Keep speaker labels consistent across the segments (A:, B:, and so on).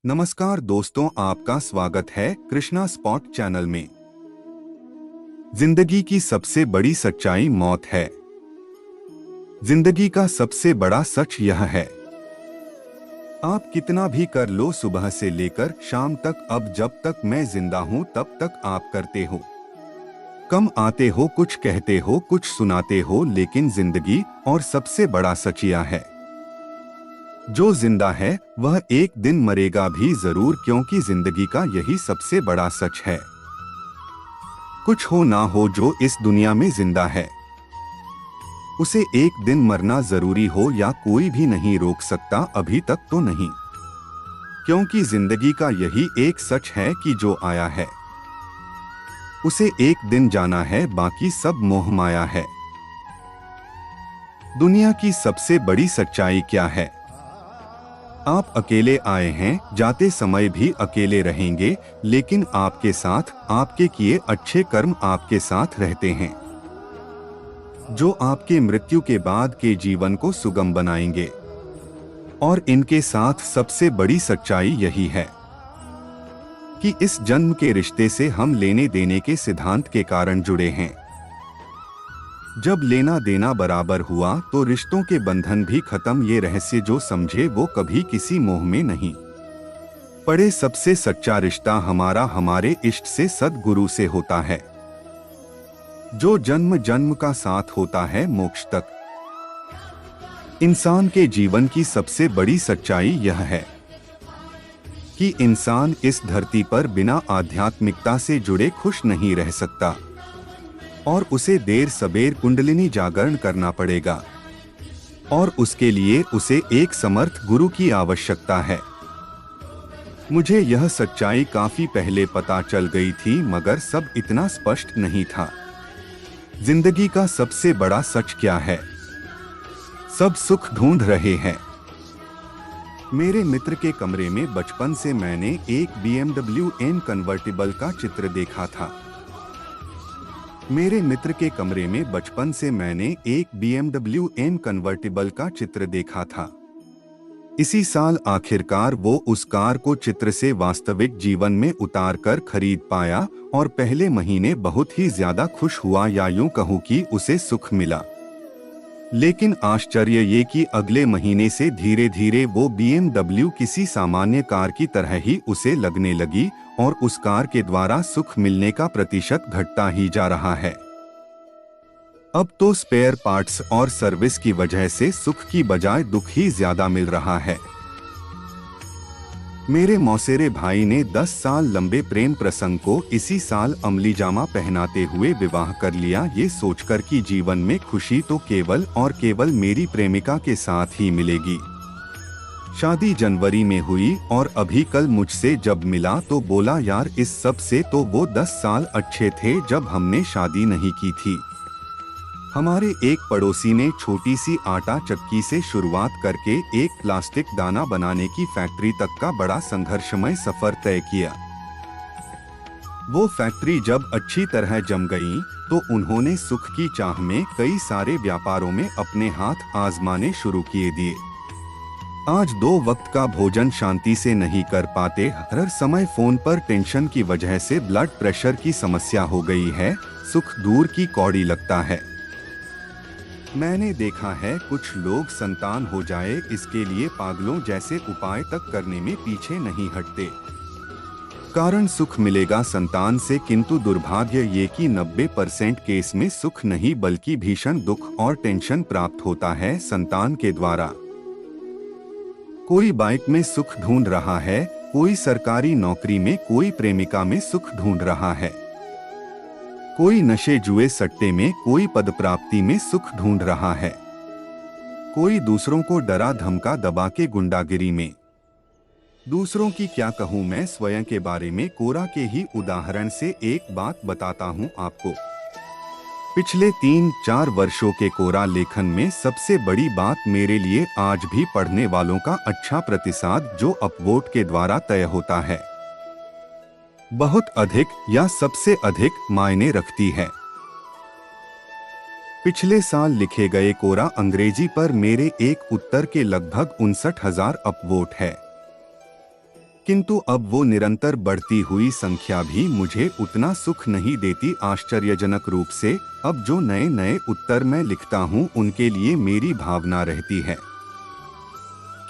A: नमस्कार दोस्तों, आपका स्वागत है कृष्णा स्पॉट चैनल में। जिंदगी की सबसे बड़ी सच्चाई मौत है। जिंदगी का सबसे बड़ा सच यह है, आप कितना भी कर लो सुबह से लेकर शाम तक, अब जब तक मैं जिंदा हूं तब तक आप करते हो। कम आते हो, कुछ कहते हो, कुछ सुनाते हो, लेकिन जिंदगी और सबसे बड़ा सच यह है, जो जिंदा है वह एक दिन मरेगा भी जरूर, क्योंकि जिंदगी का यही सबसे बड़ा सच है। कुछ हो ना हो, जो इस दुनिया में जिंदा है उसे एक दिन मरना जरूरी हो या कोई भी नहीं रोक सकता, अभी तक तो नहीं। क्योंकि जिंदगी का यही एक सच है कि जो आया है उसे एक दिन जाना है, बाकी सब मोह माया है। दुनिया की सबसे बड़ी सच्चाई क्या है? आप अकेले आए हैं, जाते समय भी अकेले रहेंगे, लेकिन आपके साथ आपके किए अच्छे कर्म आपके साथ रहते हैं, जो आपके मृत्यु के बाद के जीवन को सुगम बनाएंगे। और इनके साथ सबसे बड़ी सच्चाई यही है कि इस जन्म के रिश्ते से हम लेने देने के सिद्धांत के कारण जुड़े हैं। जब लेना देना बराबर हुआ तो रिश्तों के बंधन भी खत्म। ये रहस्य जो समझे वो कभी किसी मोह में नहीं पड़े। सबसे सच्चा रिश्ता हमारा हमारे इष्ट से, सद्गुरु से होता है, जो जन्म जन्म का साथ होता है मोक्ष तक। इंसान के जीवन की सबसे बड़ी सच्चाई यह है कि इंसान इस धरती पर बिना आध्यात्मिकता से जुड़े खुश नहीं रह सकता, और उसे देर सबेर कुंडलिनी जागरण करना पड़ेगा, और उसके लिए उसे एक समर्थ गुरु की आवश्यकता है। मुझे यह सच्चाई काफी पहले पता चल गई थी, मगर सब इतना स्पष्ट नहीं था। जिंदगी का सबसे बड़ा सच क्या है? सब सुख ढूंढ रहे हैं। मेरे मित्र के कमरे में बचपन से मैंने एक BMW N कन्वर्टिबल का चित्र देखा था। मेरे मित्र के कमरे में बचपन से मैंने एक BMW N कन्वर्टिबल का चित्र देखा था। इसी साल आखिरकार वो उस कार को चित्र से वास्तविक जीवन में उतार कर खरीद पाया, और पहले महीने बहुत ही ज्यादा खुश हुआ, या यूं कहूं कि उसे सुख मिला। लेकिन आश्चर्य ये कि अगले महीने से धीरे धीरे वो BMW किसी सामान्य कार की तरह ही उसे लगने लगी, और उस कार के द्वारा सुख मिलने का प्रतिशत घटता ही जा रहा है। अब तो स्पेयर पार्ट्स और सर्विस की वजह से सुख की बजाय दुख ही ज्यादा मिल रहा है। मेरे मौसेरे भाई ने 10 साल लंबे प्रेम प्रसंग को इसी साल अमली जामा पहनाते हुए विवाह कर लिया, ये सोचकर कि जीवन में खुशी तो केवल और केवल मेरी प्रेमिका के साथ ही मिलेगी। शादी जनवरी में हुई, और अभी कल मुझसे जब मिला तो बोला, यार इस सब से तो वो 10 साल अच्छे थे जब हमने शादी नहीं की थी। हमारे एक पड़ोसी ने छोटी सी आटा चक्की से शुरुआत करके एक प्लास्टिक दाना बनाने की फैक्ट्री तक का बड़ा संघर्षमय सफर तय किया। वो फैक्ट्री जब अच्छी तरह जम गई तो उन्होंने सुख की चाह में कई सारे व्यापारों में अपने हाथ आजमाने शुरू किए दिए। आज 2 वक्त का भोजन शांति से नहीं कर पाते, हर समय फोन पर टेंशन की वजह से ब्लड प्रेशर की समस्या हो गई है, सुख दूर की कौड़ी लगता है। मैंने देखा है कुछ लोग संतान हो जाए इसके लिए पागलों जैसे उपाय तक करने में पीछे नहीं हटते। कारण सुख मिलेगा संतान से, किंतु दुर्भाग्य ये कि 90% केस में सुख नहीं बल्कि भीषण दुख और टेंशन प्राप्त होता है संतान के द्वारा। कोई बाइक में सुख ढूंढ रहा है, कोई सरकारी नौकरी में, कोई प्रेमिका में सुख ढूंढ रहा है, कोई नशे जुए सट्टे में, कोई पद प्राप्ति में सुख ढूंढ रहा है, कोई दूसरों को डरा धमका दबा के गुंडागिरी में। दूसरों की क्या कहूँ मैं, स्वयं के बारे में कोरा के ही उदाहरण से एक बात बताता हूँ आपको। पिछले 3-4 वर्षों के कोरा लेखन में सबसे बड़ी बात मेरे लिए आज भी पढ़ने वालों का अच्छा प्रतिसाद, जो अपवोट के द्वारा तय होता है, बहुत अधिक या सबसे अधिक मायने रखती है। पिछले साल लिखे गए कोरा अंग्रेजी पर मेरे एक उत्तर के लगभग 59,000 अपवोट है। किंतु अब वो निरंतर बढ़ती हुई संख्या भी मुझे उतना सुख नहीं देती। आश्चर्यजनक रूप से अब जो नए नए उत्तर मैं लिखता हूँ उनके लिए मेरी भावना रहती है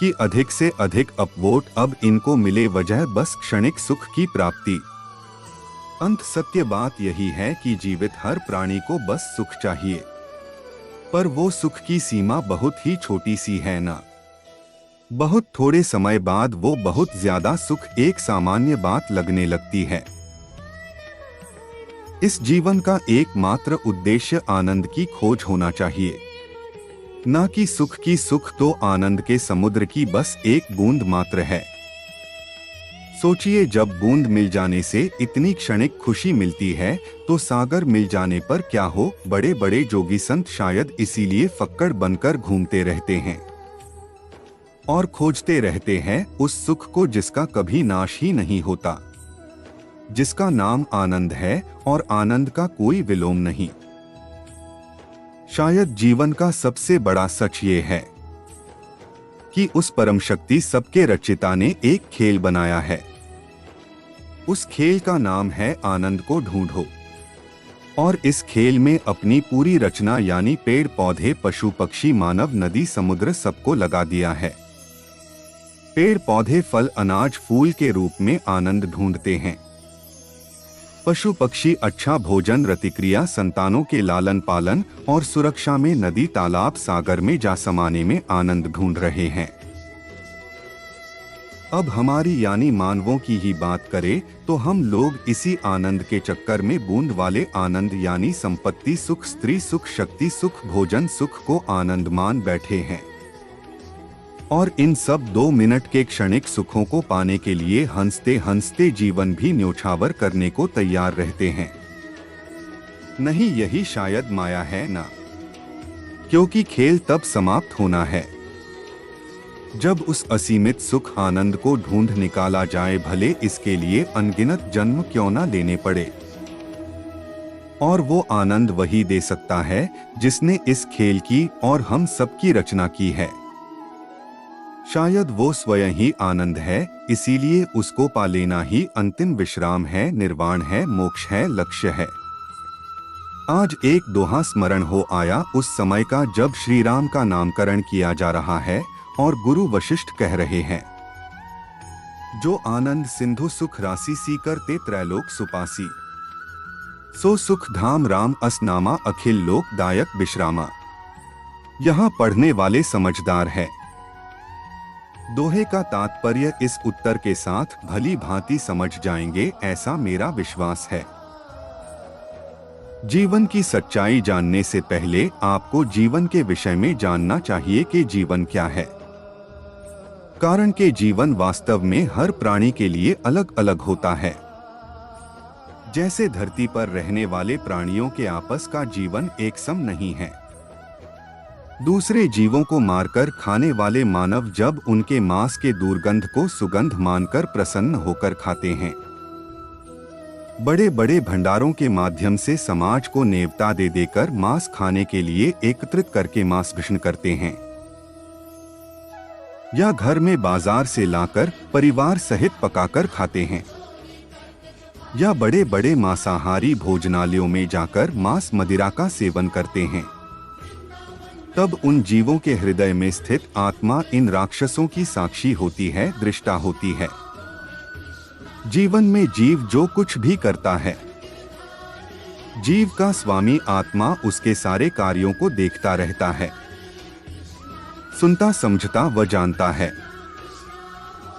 A: कि अधिक से अधिक अपवोट अब इनको मिले, वजह बस क्षणिक सुख की प्राप्ति। अंत सत्य बात यही है कि जीवित हर प्राणी को बस सुख चाहिए, पर वो सुख की सीमा बहुत ही छोटी सी है ना। बहुत थोड़े समय बाद वो बहुत ज्यादा सुख एक सामान्य बात लगने लगती है। इस जीवन का एकमात्र उद्देश्य आनंद की खोज होना चाहिए, ना कि सुख की। सुख तो आनंद के समुद्र की बस एक बूंद मात्र है। सोचिए, जब बूंद मिल जाने से इतनी क्षणिक खुशी मिलती है तो सागर मिल जाने पर क्या हो। बड़े बड़े जोगी संत शायद इसीलिए फक्कड़ बनकर घूमते रहते हैं और खोजते रहते हैं उस सुख को जिसका कभी नाश ही नहीं होता, जिसका नाम आनंद है और आनंद का कोई विलोम नहीं। शायद जीवन का सबसे बड़ा सच ये है कि उस परम शक्ति सबके रचिता ने एक खेल बनाया है। उस खेल का नाम है आनंद को ढूंढो, और इस खेल में अपनी पूरी रचना यानी पेड़ पौधे पशु पक्षी मानव नदी समुद्र सबको लगा दिया है। पेड़ पौधे फल अनाज फूल के रूप में आनंद ढूंढते हैं। पशु पक्षी अच्छा भोजन रतिक्रिया संतानों के लालन पालन और सुरक्षा में नदी तालाब सागर में जा समाने में आनंद ढूंढ रहे हैं। अब हमारी यानी मानवों की ही बात करें तो हम लोग इसी आनंद के चक्कर में बूंद वाले आनंद यानी संपत्ति सुख, स्त्री सुख, शक्ति सुख, भोजन सुख को आनंद मान बैठे हैं और इन सब 2 मिनट के क्षणिक सुखों को पाने के लिए हंसते हंसते जीवन भी न्योछावर करने को तैयार रहते हैं। नहीं, यही शायद माया है ना, क्योंकि खेल तब समाप्त होना है जब उस असीमित सुख आनंद को ढूंढ निकाला जाए, भले इसके लिए अनगिनत जन्म क्यों ना लेने पड़े। और वो आनंद वही दे सकता है जिसने इस खेल की और हम सबकी रचना की है। शायद वो स्वयं ही आनंद है, इसीलिए उसको पा लेना ही अंतिम विश्राम है, निर्वाण है, मोक्ष है, लक्ष्य है। आज एक दोहा स्मरण हो आया उस समय का जब श्री राम का नामकरण किया जा रहा है और गुरु वशिष्ठ कह रहे हैं, जो आनंद सिंधु सुख राशि सीकर ते त्रैलोक सुपासी, सो सुख धाम राम असनामा अखिल लोक दायक विश्रामा। यहाँ पढ़ने वाले समझदार है। दोहे का तात्पर्य इस उत्तर के साथ भली भांति समझ जाएंगे, ऐसा मेरा विश्वास है। जीवन की सच्चाई जानने से पहले आपको जीवन के विषय में जानना चाहिए कि जीवन क्या है। कारण कि जीवन वास्तव में हर प्राणी के लिए अलग अलग होता है। जैसे धरती पर रहने वाले प्राणियों के आपस का जीवन एक सम नहीं है। दूसरे जीवों को मारकर खाने वाले मानव जब उनके मांस के दुर्गंध को सुगंध मानकर प्रसन्न होकर खाते हैं, बड़े बड़े भंडारों के माध्यम से समाज को नेवता दे देकर मांस खाने के लिए एकत्रित करके मांस भक्षण करते हैं, या घर में बाजार से लाकर परिवार सहित पकाकर खाते हैं, या बड़े बड़े मांसाहारी भोजनालयों में जाकर मांस मदिरा का सेवन करते हैं, तब उन जीवों के हृदय में स्थित आत्मा इन राक्षसों की साक्षी होती है, दृष्टा होती है। जीवन में जीव जो कुछ भी करता है, जीव का स्वामी आत्मा उसके सारे कार्यों को देखता रहता है, सुनता समझता व जानता है।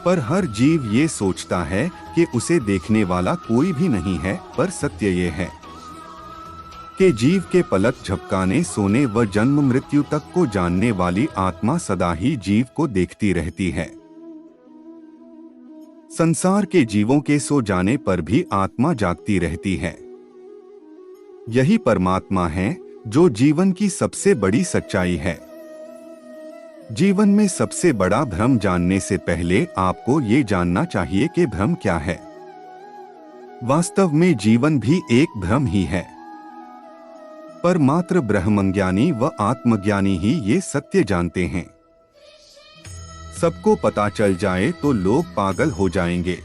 A: पर हर जीव ये सोचता है कि उसे देखने वाला कोई भी नहीं है, पर सत्य ये है कि जीव के पलक झपकाने, सोने व जन्म मृत्यु तक को जानने वाली आत्मा सदा ही जीव को देखती रहती है। संसार के जीवों के सो जाने पर भी आत्मा जागती रहती है। यही परमात्मा है जो जीवन की सबसे बड़ी सच्चाई है। जीवन में सबसे बड़ा भ्रम जानने से पहले आपको ये जानना चाहिए कि भ्रम क्या है। वास्तव में जीवन भी एक भ्रम ही है, पर मात्र ब्रह्मज्ञानी व आत्मज्ञानी ही ये सत्य जानते हैं। सबको पता चल जाए तो लोग पागल हो जाएंगे,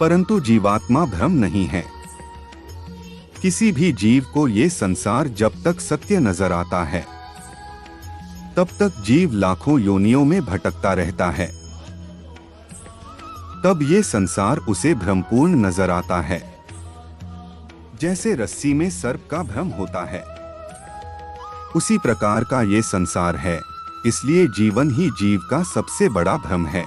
A: परंतु जीवात्मा भ्रम नहीं है। किसी भी जीव को ये संसार जब तक सत्य नजर आता है, तब तक जीव लाखों योनियों में भटकता रहता है। तब ये संसार उसे भ्रमपूर्ण नजर आता है, जैसे रस्सी में सर्प का भ्रम होता है। उसी प्रकार का ये संसार है, इसलिए जीवन ही जीव का सबसे बड़ा भ्रम है।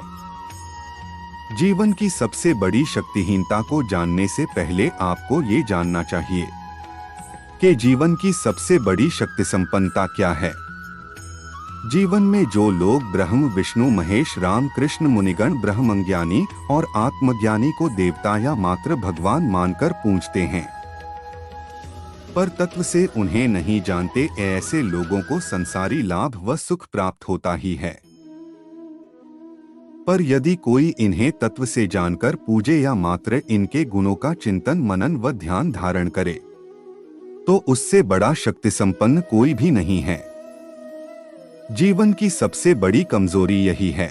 A: जीवन की सबसे बड़ी शक्तिहीनता को जानने से पहले आपको ये जानना चाहिए कि जीवन की सबसे बड़ी शक्ति संपन्नता क्या है। जीवन में जो लोग ब्रह्म, विष्णु, महेश, राम, कृष्ण, मुनिगण, ब्रह्मज्ञानी और आत्मज्ञानी को देवता या मात्र भगवान मानकर पूजते हैं, पर तत्व से उन्हें नहीं जानते, ऐसे लोगों को संसारी लाभ व सुख प्राप्त होता ही है। पर यदि कोई इन्हें तत्व से जानकर पूजे या मात्र इनके गुणों का चिंतन, मनन व ध्यान धारण करे, तो उससे बड़ा शक्ति संपन्न कोई भी नहीं है। जीवन की सबसे बड़ी कमजोरी यही है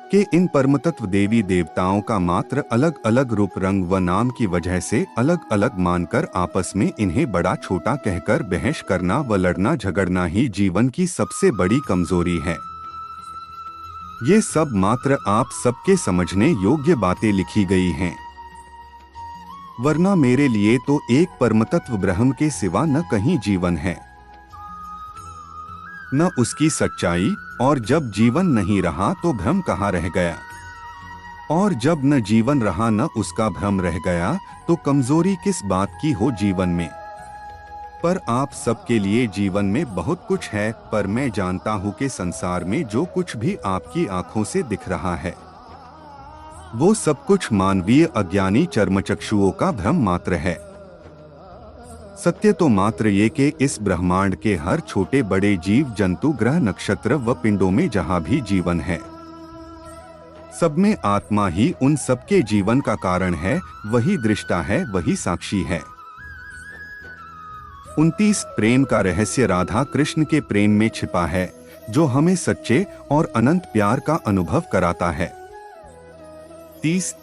A: कि इन परमतत्व देवी देवताओं का मात्र अलग अलग रूप, रंग व नाम की वजह से अलग अलग मानकर आपस में इन्हें बड़ा छोटा कहकर बहस करना व लड़ना झगड़ना ही जीवन की सबसे बड़ी कमजोरी है। ये सब मात्र आप सबके समझने योग्य बातें लिखी गई हैं, वरना मेरे लिए तो एक परमतत्व ब्रह्म के सिवा न कहीं जीवन है, न उसकी सच्चाई। और जब जीवन नहीं रहा तो भ्रम कहाँ रह गया, और जब न जीवन रहा न उसका भ्रम रह गया, तो कमजोरी किस बात की हो जीवन में। पर आप सबके लिए जीवन में बहुत कुछ है, पर मैं जानता हूँ कि संसार में जो कुछ भी आपकी आंखों से दिख रहा है, वो सब कुछ मानवीय अज्ञानी चर्मचक्षुओं का भ्रम मात्र है। सत्य तो मात्र ये कि इस ब्रह्मांड के हर छोटे बड़े जीव जंतु, ग्रह, नक्षत्र व पिंडों में जहाँ भी जीवन है, सब में आत्मा ही उन सबके जीवन का कारण है। वही दृष्टा है, वही साक्षी है। 29 प्रेम का रहस्य राधा कृष्ण के प्रेम में छिपा है, जो हमें सच्चे और अनंत प्यार का अनुभव कराता है। 30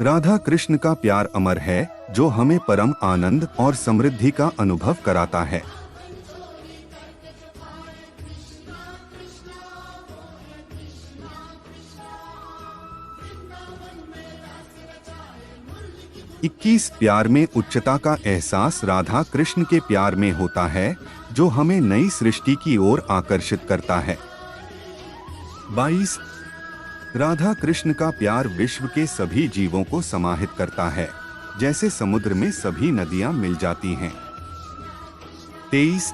A: राधा कृष्ण का प्यार अमर है, जो हमें परम आनंद और समृद्धि का अनुभव कराता है। 21 प्यार में उच्चता का एहसास राधा कृष्ण के प्यार में होता है, जो हमें नई सृष्टि की ओर आकर्षित करता है। 22 राधा कृष्ण का प्यार विश्व के सभी जीवों को समाहित करता है, जैसे समुद्र में सभी नदियां मिल जाती हैं। 23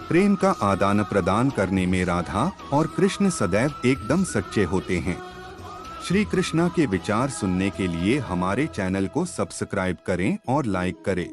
A: प्रेम का आदान प्रदान करने में राधा और कृष्ण सदैव एकदम सच्चे होते हैं। श्री कृष्णा के विचार सुनने के लिए हमारे चैनल को सब्सक्राइब करें और लाइक करें।